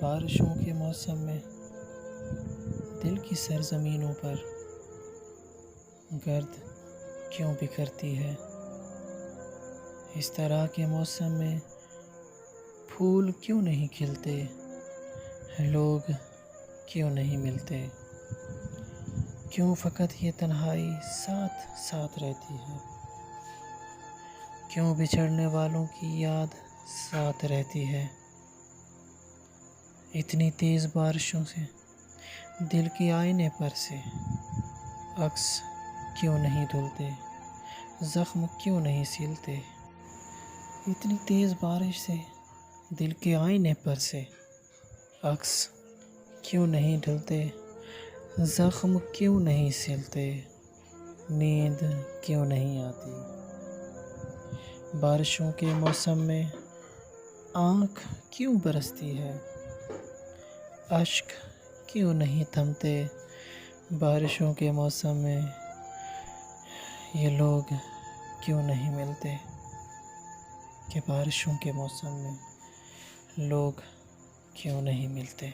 بارشوں کے موسم میں دل کی سرزمینوں پر گرد کیوں بکھرتی ہے؟ اس طرح کے موسم میں پھول کیوں نہیں کھلتے؟ لوگ کیوں نہیں ملتے؟ کیوں فقط یہ تنہائی ساتھ ساتھ رہتی ہے؟ کیوں بچھڑنے والوں کی یاد ساتھ رہتی ہے؟ اتنی تیز بارشوں سے دل کے آئینے پر سے عکس کیوں نہیں دھلتے؟ زخم کیوں نہیں سلتے؟ اتنی تیز بارش سے دل کے آئینے پر سے عکس کیوں نہیں دھلتے؟ زخم کیوں نہیں سلتے؟ نیند کیوں نہیں آتی؟ بارشوں کے موسم میں آنکھ کیوں برستی ہے؟ اشک کیوں نہیں تھمتے؟ بارشوں کے موسم میں یہ لوگ کیوں نہیں ملتے؟ کہ بارشوں کے موسم میں لوگ کیوں نہیں ملتے؟